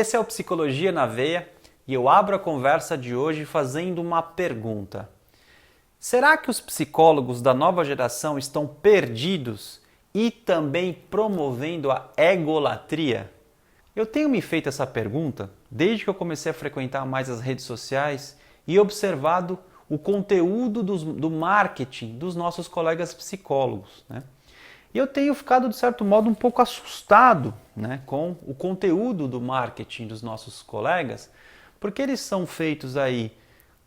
Esse é o Psicologia na Veia e eu abro a conversa de hoje fazendo uma pergunta. Será que os psicólogos da nova geração estão perdidos e também promovendo a egolatria? Eu tenho me feito essa pergunta desde que eu comecei a frequentar mais as redes sociais e observado o conteúdo do marketing dos nossos colegas psicólogos, né? E eu tenho ficado, de certo modo, um pouco assustado, né, com o conteúdo do marketing dos nossos colegas, porque eles são feitos aí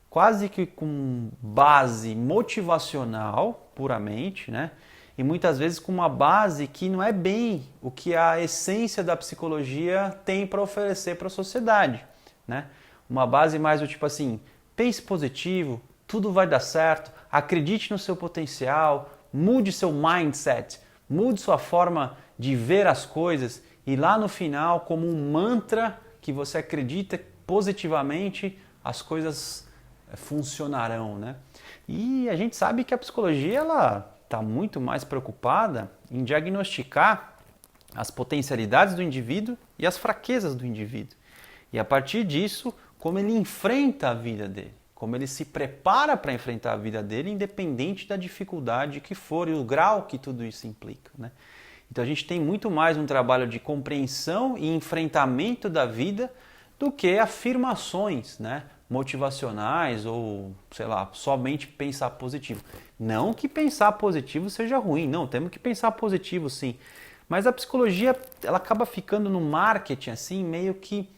quase que com base motivacional, puramente, né, e muitas vezes com uma base que não é bem o que a essência da psicologia tem para oferecer para a sociedade, né? Uma base mais do tipo assim, pense positivo, tudo vai dar certo, acredite no seu potencial, mude seu mindset, mude sua forma de ver as coisas e lá no final, como um mantra que você acredita positivamente, as coisas funcionarão, né? E a gente sabe que a psicologia ela está muito mais preocupada em diagnosticar as potencialidades do indivíduo e as fraquezas do indivíduo. E a partir disso, como ele enfrenta a vida dele, como ele se prepara para enfrentar a vida dele, independente da dificuldade que for e o grau que tudo isso implica, né? Então a gente tem muito mais um trabalho de compreensão e enfrentamento da vida do que afirmações, né, motivacionais ou, sei lá, somente pensar positivo. Não que pensar positivo seja ruim, não, temos que pensar positivo sim. Mas a psicologia ela acaba ficando no marketing assim, meio que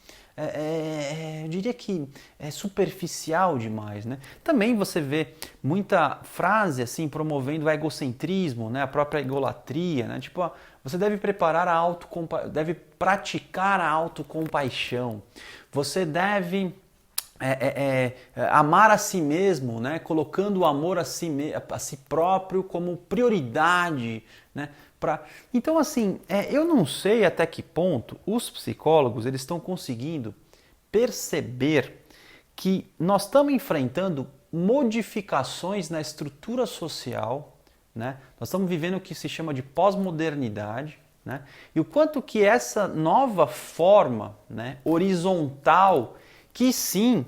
eu diria que é superficial demais, né? Também você vê muita frase assim promovendo o egocentrismo, né? A própria egolatria, né? Tipo, você deve deve praticar a autocompaixão. Você deve amar a si mesmo, né? Colocando o amor a si próprio como prioridade, né? Então, assim, eu não sei até que ponto os psicólogos eles estão conseguindo perceber que nós estamos enfrentando modificações na estrutura social, né? Nós estamos vivendo o que se chama de pós-modernidade, né? E o quanto que essa nova forma, né, horizontal, que sim,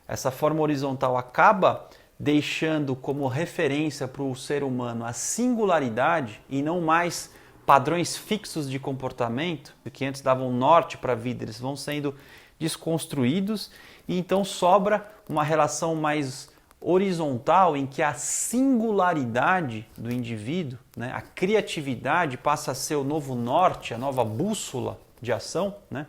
essa forma horizontal acaba deixando como referência para o ser humano a singularidade e não mais padrões fixos de comportamento, que antes davam norte para a vida, eles vão sendo desconstruídos e então sobra uma relação mais horizontal em que a singularidade do indivíduo, né, a criatividade passa a ser o novo norte, a nova bússola de ação, né?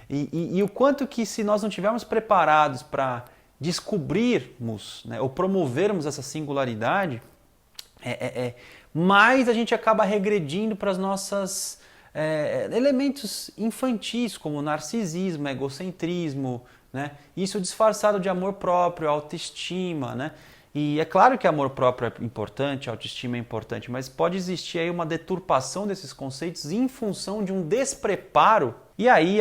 E o quanto que se nós não estivermos preparados para descobrirmos, né, ou promovermos essa singularidade, mais a gente acaba regredindo para as nossas elementos infantis, como narcisismo, egocentrismo, né? Isso disfarçado de amor próprio, autoestima, né? E é claro que amor próprio é importante, autoestima é importante, mas pode existir aí uma deturpação desses conceitos em função de um despreparo. E aí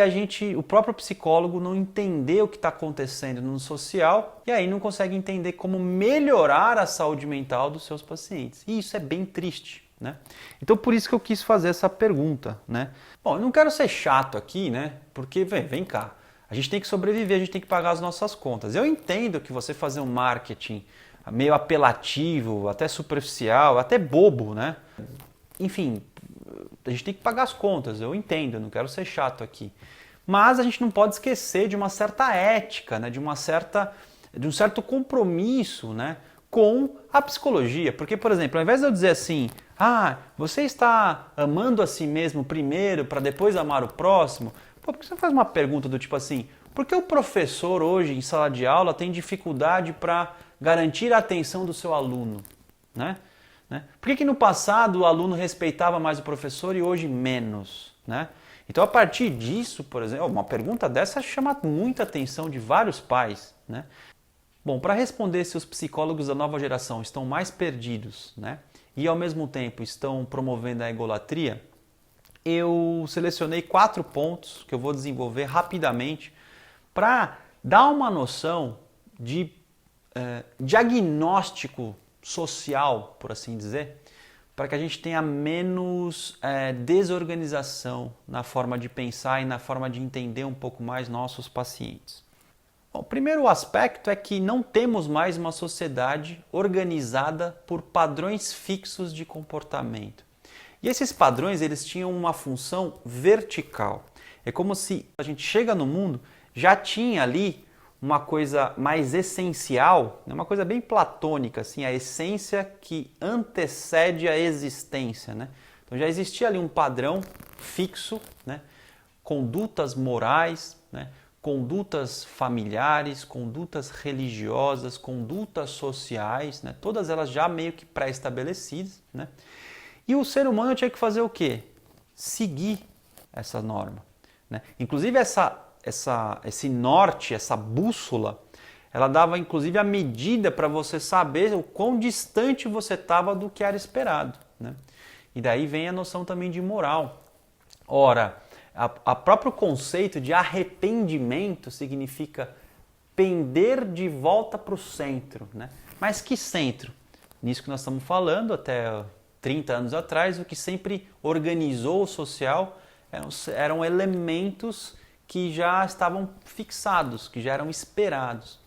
o próprio psicólogo não entendeu o que está acontecendo no social e aí não consegue entender como melhorar a saúde mental dos seus pacientes. E isso é bem triste, né? Então por isso que eu quis fazer essa pergunta, né? Bom, eu não quero ser chato aqui, né? Porque, vem cá, a gente tem que sobreviver, a gente tem que pagar as nossas contas. Eu entendo que você fazer um marketing meio apelativo, até superficial, até bobo, né? Enfim, a gente tem que pagar as contas, eu entendo, eu não quero ser chato aqui. Mas a gente não pode esquecer de uma certa ética, né? de um certo compromisso, né? Com a psicologia. Porque, por exemplo, ao invés de eu dizer assim, você está amando a si mesmo primeiro para depois amar o próximo, por que você faz uma pergunta do tipo assim, por que o professor hoje em sala de aula tem dificuldade para garantir a atenção do seu aluno, né? Por que no passado o aluno respeitava mais o professor e hoje menos, né? Então a partir disso, por exemplo, uma pergunta dessa chama muita atenção de vários pais, né? Bom, para responder se os psicólogos da nova geração estão mais perdidos, né, e ao mesmo tempo estão promovendo a egolatria, eu selecionei 4 pontos que eu vou desenvolver rapidamente para dar uma noção de diagnóstico social, por assim dizer, para que a gente tenha menos desorganização na forma de pensar e na forma de entender um pouco mais nossos pacientes. Bom, o primeiro aspecto é que não temos mais uma sociedade organizada por padrões fixos de comportamento. E esses padrões, eles tinham uma função vertical. É como se a gente chega no mundo, já tinha ali uma coisa mais essencial, uma coisa bem platônica, assim, a essência que antecede a existência, né? Então já existia ali um padrão fixo, né? Condutas morais, né? Condutas familiares, condutas religiosas, condutas sociais, né? Todas elas já meio que pré-estabelecidas, né? E o ser humano tinha que fazer o quê? Seguir essa norma, né? Inclusive esse norte, essa bússola, ela dava inclusive a medida para você saber o quão distante você estava do que era esperado, né? E daí vem a noção também de moral. Ora, a próprio conceito de arrependimento significa pender de volta para o centro, né? Mas que centro? Nisso que nós estamos falando, até 30 anos atrás, o que sempre organizou o social eram elementos que já estavam fixados, que já eram esperados.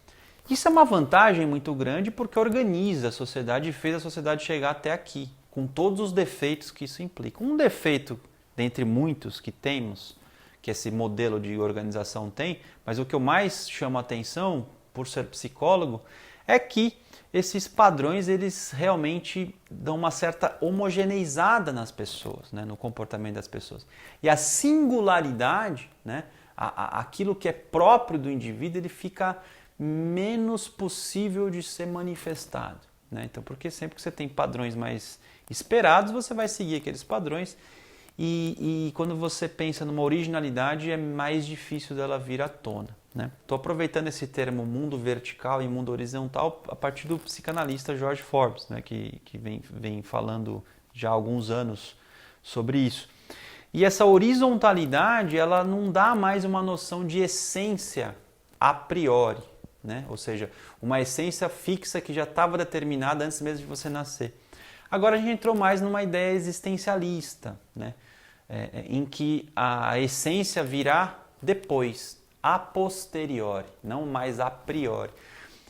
Isso é uma vantagem muito grande porque organiza a sociedade e fez a sociedade chegar até aqui, com todos os defeitos que isso implica. Um defeito, dentre muitos que temos, que esse modelo de organização tem, mas o que eu mais chamo a atenção, por ser psicólogo, é que esses padrões, eles realmente dão uma certa homogeneizada nas pessoas, né, no comportamento das pessoas. E a singularidade, né, aquilo que é próprio do indivíduo, ele fica menos possível de ser manifestado, né? Então, porque sempre que você tem padrões mais esperados, você vai seguir aqueles padrões e quando você pensa numa originalidade, é mais difícil dela vir à tona, né? Estou aproveitando esse termo mundo vertical e mundo horizontal a partir do psicanalista George Forbes, né, que vem falando já há alguns anos sobre isso. E essa horizontalidade, ela não dá mais uma noção de essência a priori, né? Ou seja, uma essência fixa que já estava determinada antes mesmo de você nascer. Agora a gente entrou mais numa ideia existencialista, né? Em que a essência virá depois, a posteriori, não mais a priori.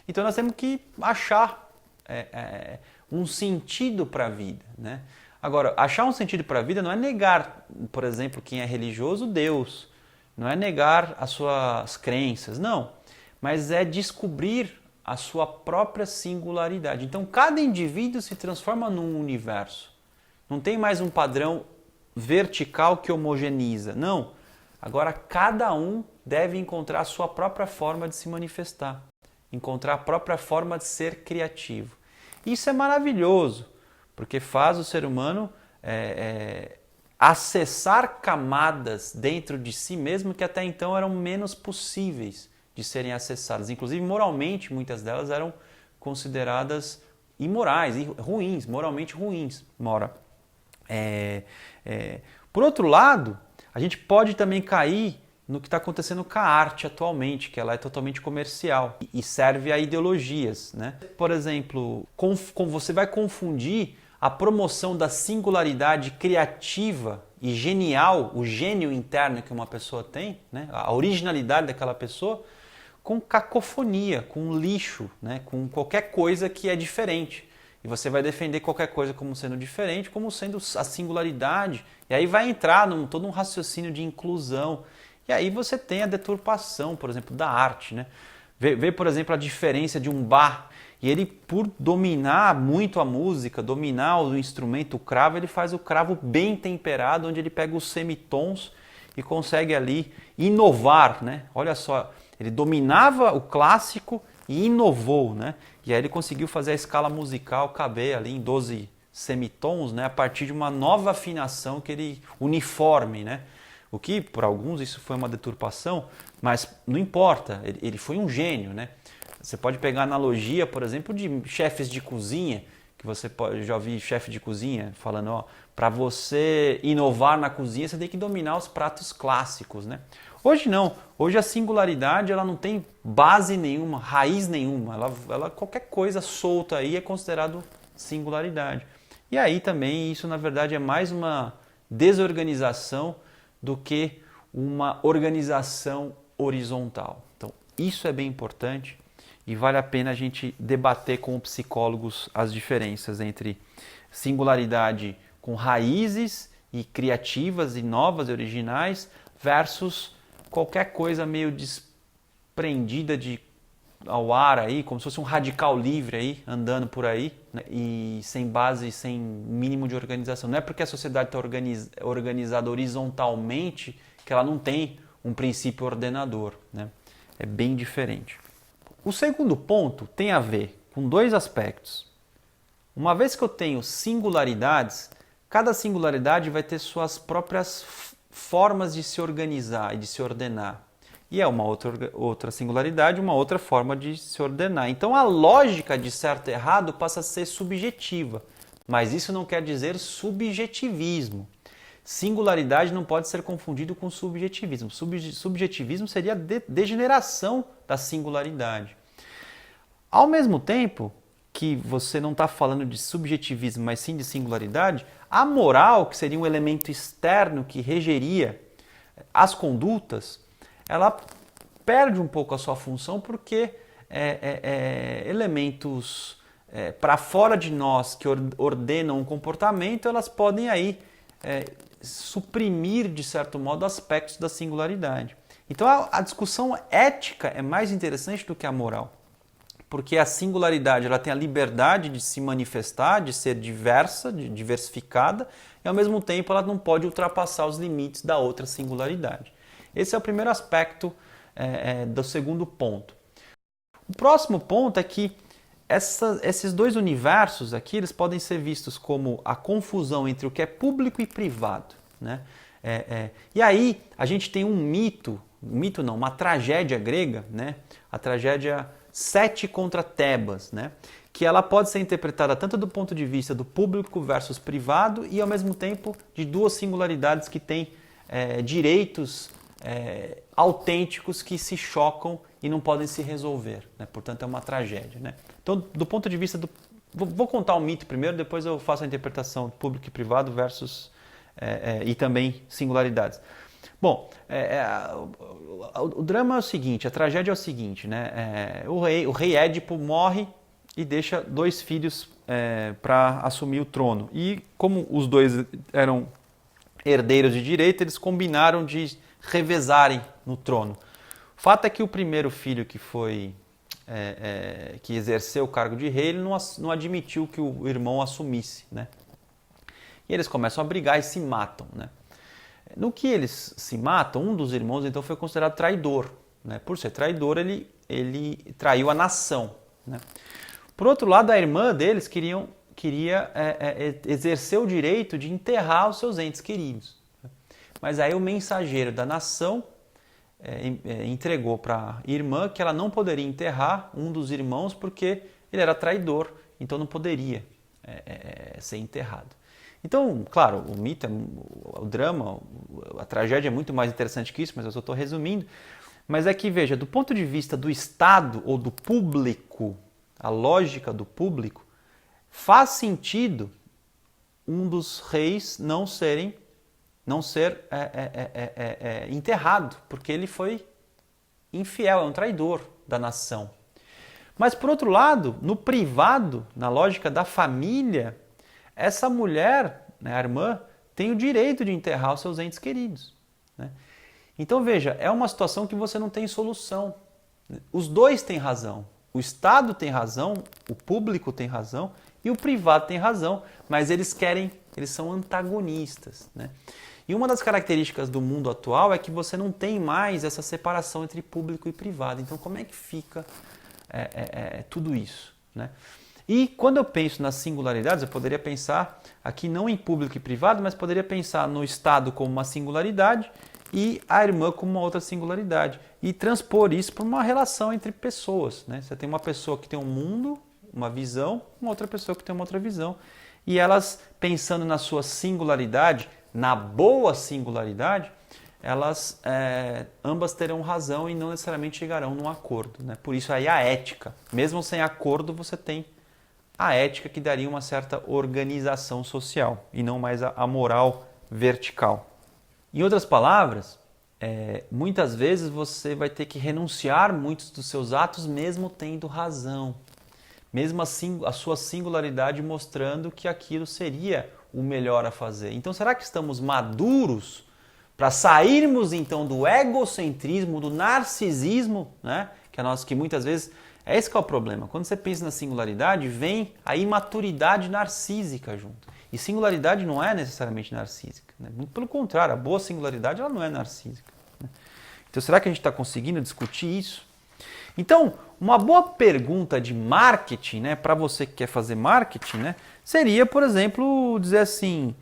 Então nós temos que achar um sentido para a vida, né? Agora, achar um sentido para a vida não é negar, por exemplo, quem é religioso, Deus. Não é negar as suas crenças, não. Mas é descobrir a sua própria singularidade. Então, cada indivíduo se transforma num universo. Não tem mais um padrão vertical que homogeneiza, não. Agora, cada um deve encontrar a sua própria forma de se manifestar. Encontrar a própria forma de ser criativo. Isso é maravilhoso, porque faz o ser humano acessar camadas dentro de si mesmo que até então eram menos possíveis de serem acessadas. Inclusive, moralmente, muitas delas eram consideradas imorais e ruins, moralmente ruins. Por outro lado, a gente pode também cair no que está acontecendo com a arte atualmente, que ela é totalmente comercial e serve a ideologias, né? Por exemplo, você vai confundir a promoção da singularidade criativa e genial, o gênio interno que uma pessoa tem, né? A originalidade daquela pessoa, com cacofonia, com lixo, né? Com qualquer coisa que é diferente. E você vai defender qualquer coisa como sendo diferente, como sendo a singularidade. E aí vai entrar todo um raciocínio de inclusão. E aí você tem a deturpação, por exemplo, da arte, né? Vê, por exemplo, a diferença de um Bach. E ele, por dominar muito a música, dominar o instrumento, o cravo, ele faz o cravo bem temperado, onde ele pega os semitons e consegue ali inovar, né? Olha só, ele dominava o clássico e inovou, né? E aí ele conseguiu fazer a escala musical caber ali em 12 semitons, né? A partir de uma nova afinação que ele uniforme, né? O que, por alguns, isso foi uma deturpação, mas não importa, ele foi um gênio, né? Você pode pegar a analogia, por exemplo, de chefes de cozinha, que você pode, já ouvi chefe de cozinha falando, ó, para você inovar na cozinha, você tem que dominar os pratos clássicos, né? Hoje não, hoje a singularidade ela não tem base nenhuma, raiz nenhuma, ela qualquer coisa solta aí é considerado singularidade. E aí também isso, na verdade, é mais uma desorganização do que uma organização horizontal. Então, isso é bem importante e vale a pena a gente debater com psicólogos as diferenças entre singularidade com raízes e criativas e novas e originais versus qualquer coisa meio desprendida ao ar aí, como se fosse um radical livre aí, andando por aí, né, e sem base, sem mínimo de organização. Não é porque a sociedade está organizada horizontalmente que ela não tem um princípio ordenador, né? É bem diferente. O segundo ponto tem a ver com dois aspectos. Uma vez que eu tenho singularidades, cada singularidade vai ter suas próprias formas de se organizar e de se ordenar. E é uma outra singularidade, uma outra forma de se ordenar. Então a lógica de certo e errado passa a ser subjetiva, mas isso não quer dizer subjetivismo. Singularidade não pode ser confundido com subjetivismo. Subjetivismo seria a degeneração da singularidade. Ao mesmo tempo que você não está falando de subjetivismo, mas sim de singularidade, a moral, que seria um elemento externo que regeria as condutas, ela perde um pouco a sua função porque elementos para fora de nós que ordenam um comportamento, elas podem aí suprimir, de certo modo, aspectos da singularidade. Então a discussão ética é mais interessante do que a moral, porque a singularidade ela tem a liberdade de se manifestar, de ser diversa, de diversificada, e ao mesmo tempo ela não pode ultrapassar os limites da outra singularidade. Esse é o primeiro aspecto do segundo ponto. O próximo ponto é que esses dois universos aqui eles podem ser vistos como a confusão entre o que é público e privado, né? E aí a gente tem uma tragédia grega, né? A tragédia Sete contra Tebas, né? Que ela pode ser interpretada tanto do ponto de vista do público versus privado e ao mesmo tempo de duas singularidades que têm direitos autênticos que se chocam e não podem se resolver, né? Portanto é uma tragédia, né? Então do ponto de vista do... Vou contar o mito primeiro, depois eu faço a interpretação público e privado versus e também singularidades. Bom, o drama é o seguinte, a tragédia é o seguinte, né? O rei Édipo morre e deixa dois filhos para assumir o trono. E como os dois eram herdeiros de direito, eles combinaram de revezarem no trono. O fato é que o primeiro filho que exerceu o cargo de rei, ele não admitiu que o irmão assumisse, né? E eles começam a brigar e se matam, né? No que eles se matam, um dos irmãos então foi considerado traidor, né? Por ser traidor, ele traiu a nação, né? Por outro lado, a irmã deles queria exercer o direito de enterrar os seus entes queridos. Mas aí o mensageiro da nação entregou para a irmã que ela não poderia enterrar um dos irmãos porque ele era traidor, então não poderia ser enterrado. Então, claro, o mito, o drama, a tragédia é muito mais interessante que isso, mas eu só estou resumindo. Mas é que, veja, do ponto de vista do Estado ou do público, a lógica do público, faz sentido um dos reis não ser enterrado, porque ele foi infiel, é um traidor da nação. Mas, por outro lado, no privado, na lógica da família, essa mulher, né, a irmã, tem o direito de enterrar os seus entes queridos, né? Então, veja, é uma situação que você não tem solução. Os dois têm razão. O Estado tem razão, o público tem razão e o privado tem razão, mas eles são antagonistas, né? E uma das características do mundo atual é que você não tem mais essa separação entre público e privado. Então, como é que fica tudo isso, né? E quando eu penso nas singularidades, eu poderia pensar aqui não em público e privado, mas poderia pensar no Estado como uma singularidade e a irmã como uma outra singularidade. E transpor isso para uma relação entre pessoas, né? Você tem uma pessoa que tem um mundo, uma visão, uma outra pessoa que tem uma outra visão. E elas, pensando na sua singularidade, na boa singularidade, elas ambas terão razão e não necessariamente chegarão num acordo, né? Por isso aí a ética. Mesmo sem acordo, você tem a ética que daria uma certa organização social e não mais a moral vertical. Em outras palavras, muitas vezes você vai ter que renunciar muitos dos seus atos mesmo tendo razão. Mesmo assim, a sua singularidade mostrando que aquilo seria o melhor a fazer. Então, será que estamos maduros para sairmos então do egocentrismo, do narcisismo, né? Que muitas vezes esse que é o problema. Quando você pensa na singularidade, vem a imaturidade narcísica junto. E singularidade não é necessariamente narcísica, né? Muito pelo contrário, a boa singularidade ela não é narcísica, né? Então, será que a gente está conseguindo discutir isso? Então, uma boa pergunta de marketing, né, para você que quer fazer marketing, né, seria, por exemplo, dizer assim,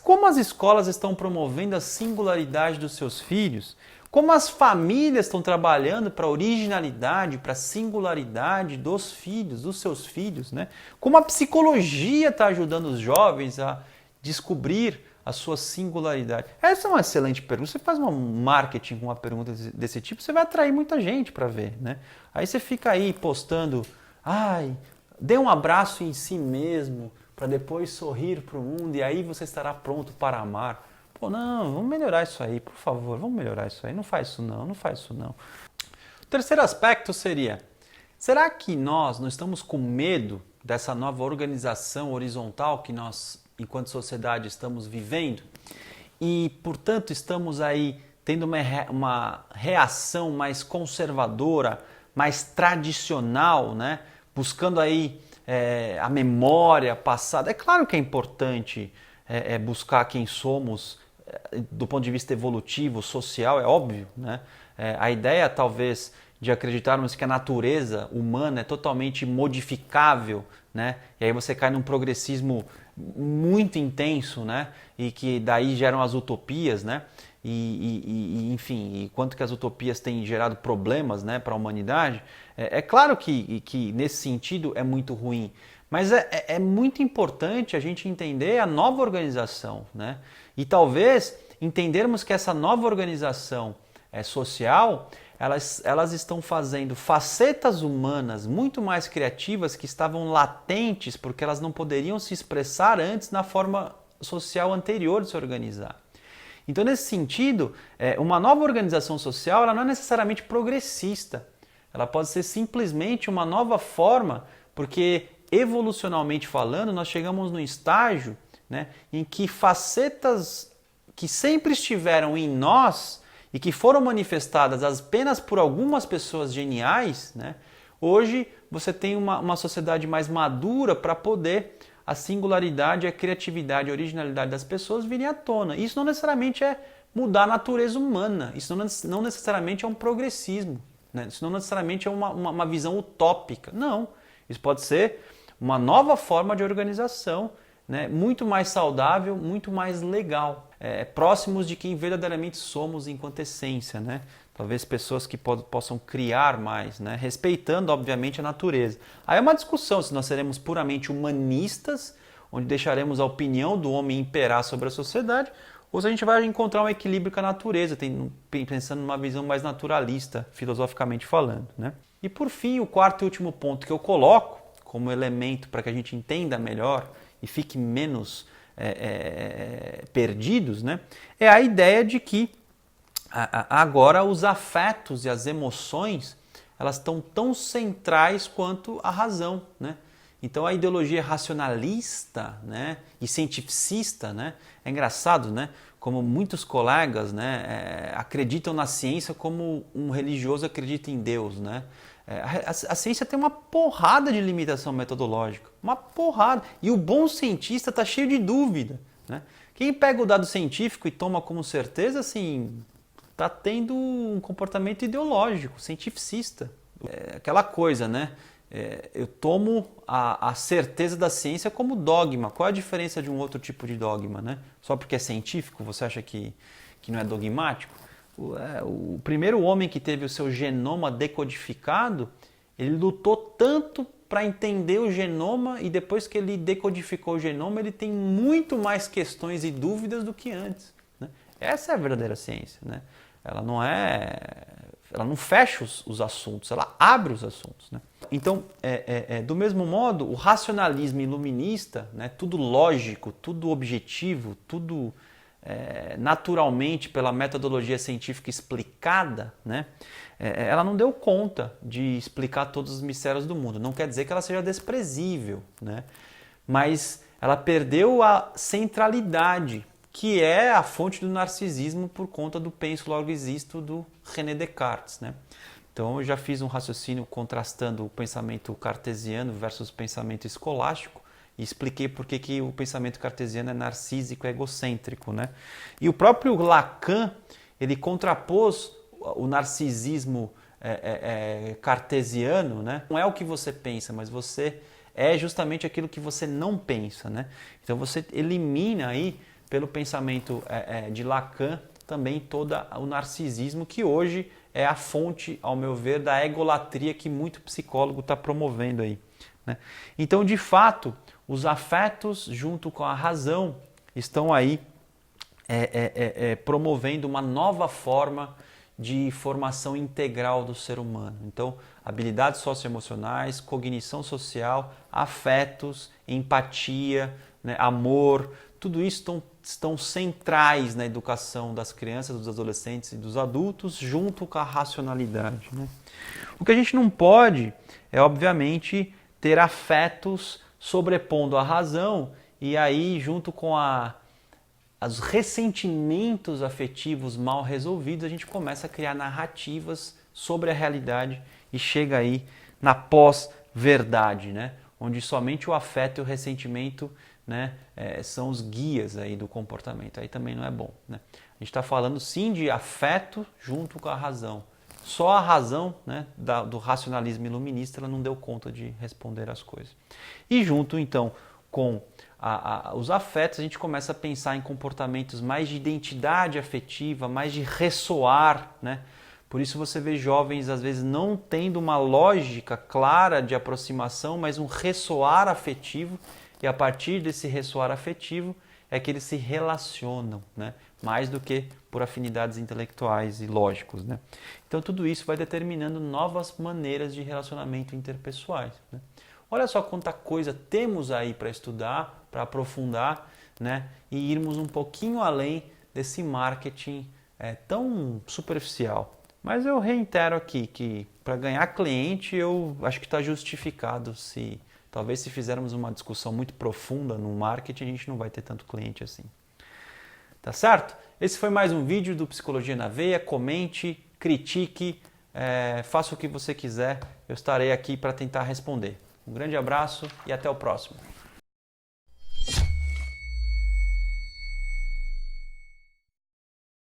como as escolas estão promovendo a singularidade dos seus filhos, como as famílias estão trabalhando para a originalidade, para a singularidade dos filhos, dos seus filhos, né? Como a psicologia está ajudando os jovens a descobrir a sua singularidade. Essa é uma excelente pergunta. Você faz um marketing com uma pergunta desse tipo, você vai atrair muita gente para ver, né? Aí você fica aí postando, dê um abraço em si mesmo, para depois sorrir para o mundo e aí você estará pronto para amar. Pô, não, vamos melhorar isso aí, por favor, vamos melhorar isso aí. Não faz isso não, não faz isso não. O terceiro aspecto seria, será que nós não estamos com medo dessa nova organização horizontal que nós, enquanto sociedade, estamos vivendo? E, portanto, estamos aí tendo uma reação mais conservadora, mais tradicional, né? Buscando aí a memória passada. É claro que é importante buscar quem somos do ponto de vista evolutivo, social, é óbvio, né? A ideia, talvez, de acreditarmos que a natureza humana é totalmente modificável, né? E aí você cai num progressismo muito intenso, né? E que daí geram as utopias, né? Enfim, quanto que as utopias têm gerado problemas, né, para a humanidade. É claro que nesse sentido é muito ruim, mas é muito importante a gente entender a nova organização, né? E talvez entendermos que essa nova organização social, elas estão fazendo facetas humanas muito mais criativas que estavam latentes porque elas não poderiam se expressar antes na forma social anterior de se organizar. Então, nesse sentido, uma nova organização social ela não é necessariamente progressista. Ela pode ser simplesmente uma nova forma, porque evolucionalmente falando, nós chegamos num estágio, né, em que facetas que sempre estiveram em nós e que foram manifestadas apenas por algumas pessoas geniais, né, hoje você tem uma sociedade mais madura para poder a singularidade, a criatividade, a originalidade das pessoas virem à tona. Isso não necessariamente é mudar a natureza humana, isso não necessariamente é um progressismo, né? Isso não necessariamente é uma visão utópica. Não, isso pode ser uma nova forma de organização, né? Muito mais saudável, muito mais legal, próximos de quem verdadeiramente somos enquanto essência, né? Talvez pessoas que possam criar mais, né? Respeitando, obviamente, a natureza. Aí é uma discussão se nós seremos puramente humanistas, onde deixaremos a opinião do homem imperar sobre a sociedade, ou se a gente vai encontrar um equilíbrio com a natureza, pensando numa visão mais naturalista, filosoficamente falando, né? E por fim, o quarto e último ponto que eu coloco como elemento para que a gente entenda melhor e fique menos perdidos, né? É a ideia de que agora os afetos e as emoções elas estão tão centrais quanto a razão, né? Então a ideologia racionalista, né, e cientificista, né, é engraçado, né, como muitos colegas, né, acreditam na ciência como um religioso acredita em Deus, né? A ciência tem uma porrada de limitação metodológica, uma porrada, e o bom cientista está cheio de dúvida, né? Quem pega o dado científico e toma como certeza, assim, está tendo um comportamento ideológico, cientificista. Aquela coisa, né? Eu tomo a certeza da ciência como dogma. Qual é a diferença de um outro tipo de dogma, né? Só porque é científico, você acha que não é dogmático? O primeiro homem que teve o seu genoma decodificado, ele lutou tanto para entender o genoma e depois que ele decodificou o genoma, ele tem muito mais questões e dúvidas do que antes, né? Essa é a verdadeira ciência, né? Ela não é não fecha os assuntos, ela abre os assuntos, né? Então, do mesmo modo, o racionalismo iluminista, né, tudo lógico, tudo objetivo, tudo naturalmente pela metodologia científica explicada, né, ela não deu conta de explicar todos os mistérios do mundo. Não quer dizer que ela seja desprezível, né, mas ela perdeu a centralidade, que é a fonte do narcisismo por conta do penso logo existo do René Descartes, né? Então eu já fiz um raciocínio contrastando o pensamento cartesiano versus o pensamento escolástico e expliquei por que o pensamento cartesiano é narcísico e egocêntrico, né? E o próprio Lacan, ele contrapôs o narcisismo cartesiano, né? Não é o que você pensa, mas você é justamente aquilo que você não pensa, né? Então você elimina aí pelo pensamento de Lacan também todo o narcisismo, que hoje é a fonte, ao meu ver, da egolatria que muito psicólogo está promovendo aí, né? Então, de fato, os afetos junto com a razão estão aí promovendo uma nova forma de formação integral do ser humano. Então, habilidades socioemocionais, cognição social, afetos, empatia, né, amor, tudo isso estão centrais na educação das crianças, dos adolescentes e dos adultos, junto com a racionalidade, né? O que a gente não pode é, obviamente, ter afetos sobrepondo a razão e aí, junto com os ressentimentos afetivos mal resolvidos, a gente começa a criar narrativas sobre a realidade e chega aí na pós-verdade, né? Onde somente o afeto e o ressentimento, né, são os guias aí do comportamento. Aí também não é bom, né? A gente está falando sim de afeto junto com a razão. Só a razão, né, do racionalismo iluminista ela não deu conta de responder as coisas. E junto então com os afetos a gente começa a pensar em comportamentos mais de identidade afetiva, mais de ressoar, né? Por isso você vê jovens às vezes não tendo uma lógica clara de aproximação, mas um ressoar afetivo. E a partir desse ressoar afetivo é que eles se relacionam, né? Mais do que por afinidades intelectuais e lógicos, né? Então tudo isso vai determinando novas maneiras de relacionamento interpessoais, né? Olha só quanta coisa temos aí para estudar, para aprofundar, né? E irmos um pouquinho além desse marketing tão superficial. Mas eu reitero aqui que para ganhar cliente eu acho que está justificado se... Talvez se fizermos uma discussão muito profunda no marketing, a gente não vai ter tanto cliente assim. Tá certo? Esse foi mais um vídeo do Psicologia na Veia. Comente, critique, faça o que você quiser. Eu estarei aqui para tentar responder. Um grande abraço e até o próximo.